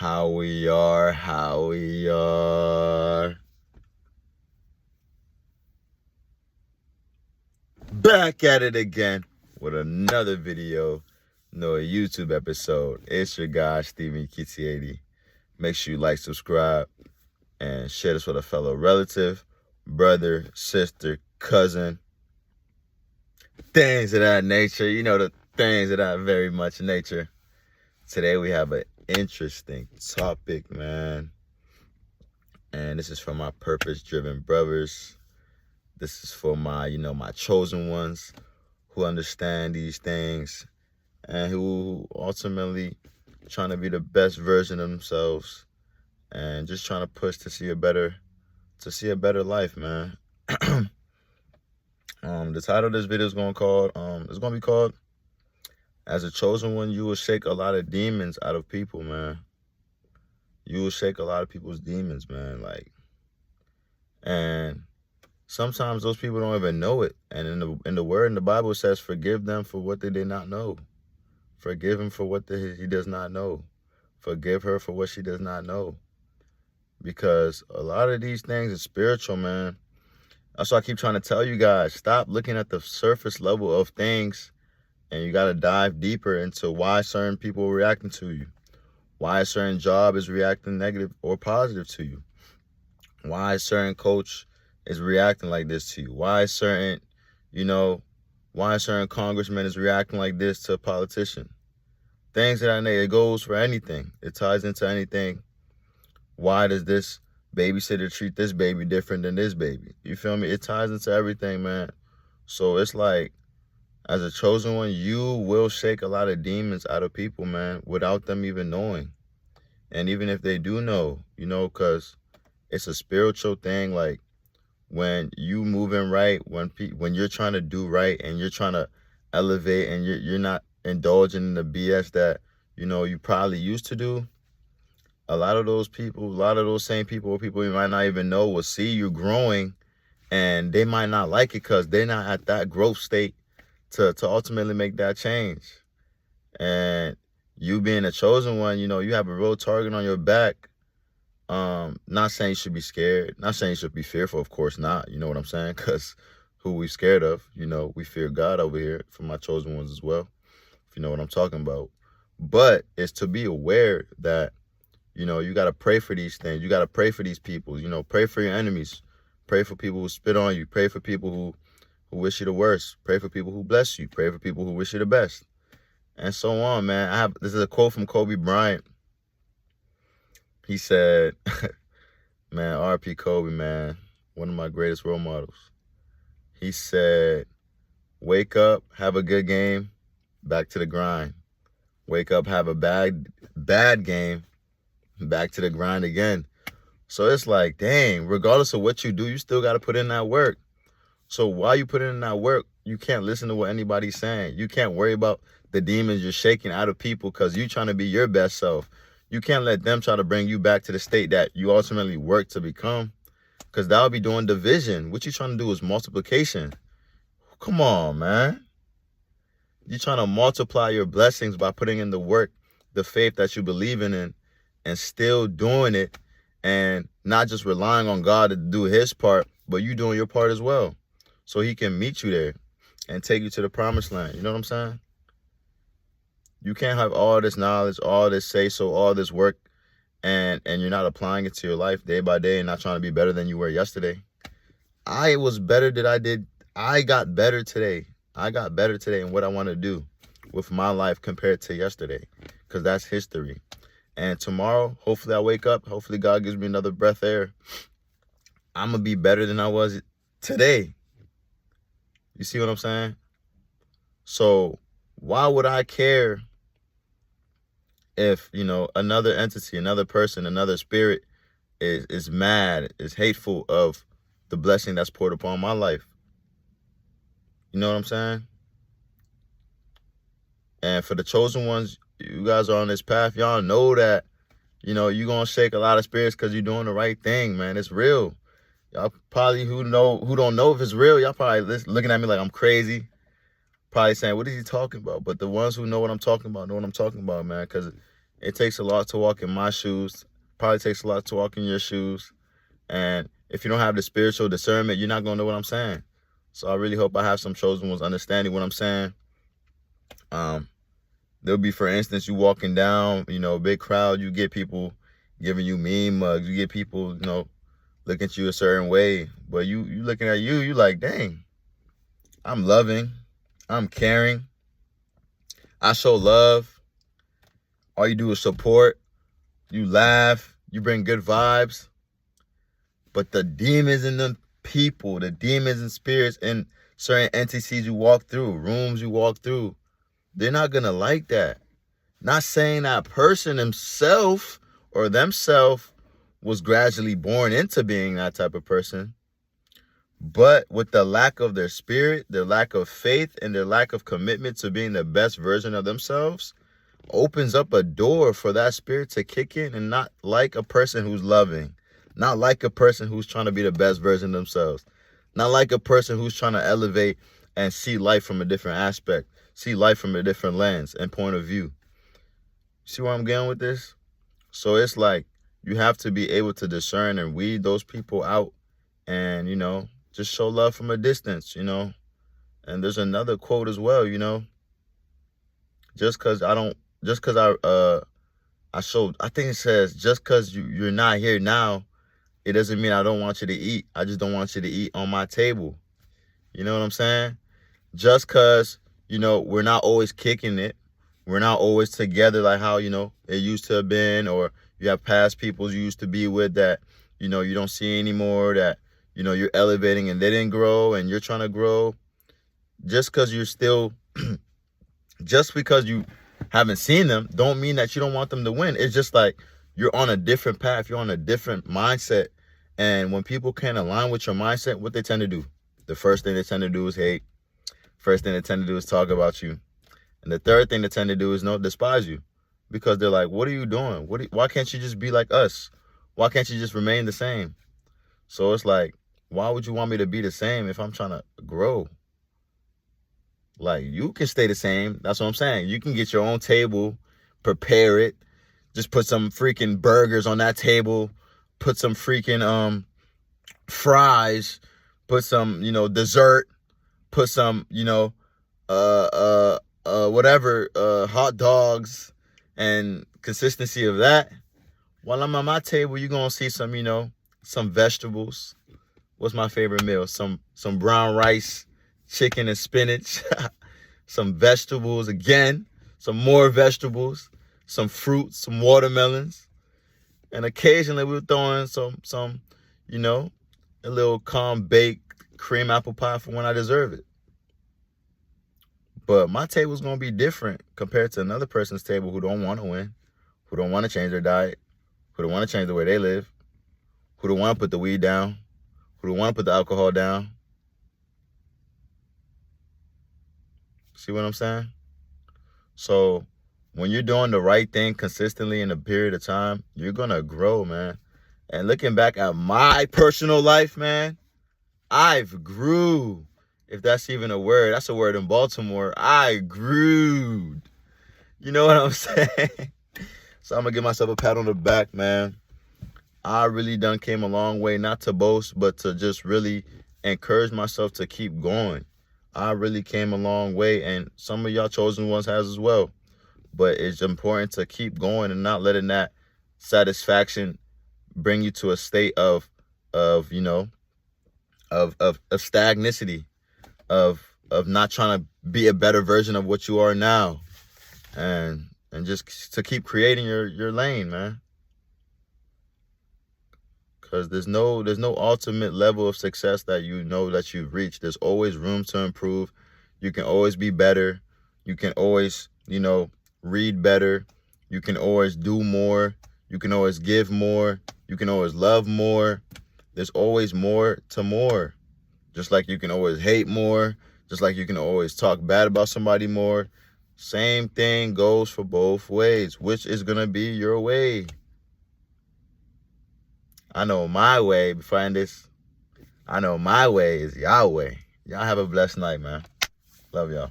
How we are. Back at it again with another video, a YouTube episode. It's your guy, Steven Kitty80. Make sure you like, subscribe, and share this with a fellow relative, brother, sister, cousin, things of that nature. You know, the things of that very much nature. Today we have an interesting topic, man. And this is for my purpose-driven brothers. This is for my, my chosen ones who understand these things and who ultimately trying to be the best version of themselves and just trying to push to see a better life, man. The title of this video is going to be called As a Chosen One, You Will Shake a Lot of Demons Out of People, man. You will shake a lot of people's demons, man. And sometimes those people don't even know it. And in the word, in the Bible, it says, forgive them for what they did not know. Forgive him for what he does not know. Forgive her for what she does not know. Because a lot of these things are spiritual, man. That's why I keep trying to tell you guys, stop looking at the surface level of things, and you got to dive deeper into why certain people are reacting to you. Why a certain job is reacting negative or positive to you. Why a certain coach is reacting like this to you. Why a certain congressman is reacting like this to a politician. Things that I know, it goes for anything. It ties into anything. Why does this babysitter treat this baby different than this baby? You feel me? It ties into everything, man. So it's like, as a chosen one, you will shake a lot of demons out of people, man, without them even knowing. And even if they do know, because it's a spiritual thing. Like, when you moving right, when you're trying to do right and you're trying to elevate and you're not indulging in the BS that, you probably used to do, a lot of those same people or people you might not even know will see you growing, and they might not like it because they're not at that growth state to ultimately make that change. And you being a chosen one, you have a real target on your back. Not saying you should be scared. Not saying you should be fearful. Of course not. You know what I'm saying? Because who we scared of? We fear God over here for my chosen ones as well. If you know what I'm talking about. But it's to be aware that, you got to pray for these things. You got to pray for these people. Pray for your enemies. Pray for people who spit on you. Pray for people who wish you the worst. Pray for people who bless you. Pray for people who wish you the best. And so on, man. This is a quote from Kobe Bryant. He said, man, R.P. Kobe, man, one of my greatest role models. He said, wake up, have a good game, back to the grind. Wake up, have a bad game, back to the grind again. So it's like, dang, regardless of what you do, you still got to put in that work. So while you put in that work, you can't listen to what anybody's saying. You can't worry about the demons you're shaking out of people because you're trying to be your best self. You can't let them try to bring you back to the state that you ultimately work to become, because that'll be doing division. What you're trying to do is multiplication. Come on, man. You're trying to multiply your blessings by putting in the work, the faith that you believe in, and still doing it, and not just relying on God to do his part, but you doing your part as well, so he can meet you there and take you to the promised land. You know what I'm saying? You can't have all this knowledge, all this say-so, all this work, and you're not applying it to your life day by day and not trying to be better than you were yesterday. I got better today. I got better today in what I want to do with my life compared to yesterday, because that's history. And tomorrow, hopefully I wake up. Hopefully God gives me another breath of air. I'm going to be better than I was today. You see what I'm saying? So why would I care if, another entity, another person, another spirit is mad, is hateful of the blessing that's poured upon my life? You know what I'm saying? And for the chosen ones, you guys are on this path. Y'all know that, you're going to shake a lot of spirits because you're doing the right thing, man. It's real. Y'all probably who don't know if it's real, y'all probably looking at me like I'm crazy. Probably saying, what is he talking about? But the ones who know what I'm talking about know what I'm talking about, man, because It takes a lot to walk in my shoes. Probably takes a lot to walk in your shoes. And if you don't have the spiritual discernment, you're not going to know what I'm saying. So I really hope I have some chosen ones understanding what I'm saying. There'll be, for instance, you walking down, a big crowd, you get people giving you meme mugs. You get people, looking at you a certain way. But you looking at you like, dang, I'm loving. I'm caring. I show love. All you do is support. You laugh. You bring good vibes. But the demons in the people, the demons and spirits and certain entities you walk through, rooms you walk through, they're not going to like that. Not saying that person himself or themselves was gradually born into being that type of person. But with the lack of their spirit, their lack of faith, and their lack of commitment to being the best version of themselves, opens up a door for that spirit to kick in, and not like a person who's loving, not like a person who's trying to be the best version of themselves, not like a person who's trying to elevate and see life from a different aspect, see life from a different lens and point of view. See where I'm going with this? So it's like you have to be able to discern and weed those people out and, just show love from a distance, And there's another quote as well, just because I think it says, just because you're not here now, it doesn't mean I don't want you to eat. I just don't want you to eat on my table. You know what I'm saying? Just because, we're not always kicking it. We're not always together like how, it used to have been, or you have past people you used to be with that, you don't see anymore, that, you're elevating and they didn't grow and you're trying to grow. Just because you're still, just because you haven't seen them, don't mean that you don't want them to win. It's just like you're on a different path. You're on a different mindset. And when people can't align with your mindset, what they tend to do? The first thing they tend to do is hate. First thing they tend to do is talk about you. And the third thing they tend to do is despise you. Because they're like, what are you doing? Why can't you just be like us? Why can't you just remain the same? So it's like, why would you want me to be the same if I'm trying to grow? Like, you can stay the same. That's what I'm saying. You can get your own table, prepare it, just put some freaking burgers on that table, put some freaking fries, put some, dessert, put some, whatever, hot dogs, and consistency of that. While I'm on my table, you're going to see some, some vegetables. What's my favorite meal? Some brown rice, chicken and spinach, some vegetables again, some more vegetables, some fruits, some watermelons. And occasionally we'll throw in some, a little calm baked cream apple pie for when I deserve it. But my table's going to be different compared to another person's table who don't want to win, who don't want to change their diet, who don't want to change the way they live, who don't want to put the weed down, who don't want to put the alcohol down. See what I'm saying? So when you're doing the right thing consistently in a period of time, you're going to grow, man. And looking back at my personal life, man, I've grew. If that's even a word, that's a word in Baltimore. I grew. You know what I'm saying? So I'm going to give myself a pat on the back, man. I really done came a long way, not to boast, but to just really encourage myself to keep going. I really came a long way, and some of y'all chosen ones has as well. But it's important to keep going and not letting that satisfaction bring you to a state of stagnicity, of not trying to be a better version of what you are now, and just to keep creating your lane, man. Because there's no ultimate level of success that that you've reached. There's always room to improve. You can always be better. You can always, read better. You can always do more. You can always give more. You can always love more. There's always more to more. Just like you can always hate more. Just like you can always talk bad about somebody more. Same thing goes for both ways. Which is going to be your way? I know my way. Before I end this, I know my way is Yahweh. Y'all have a blessed night, man. Love y'all.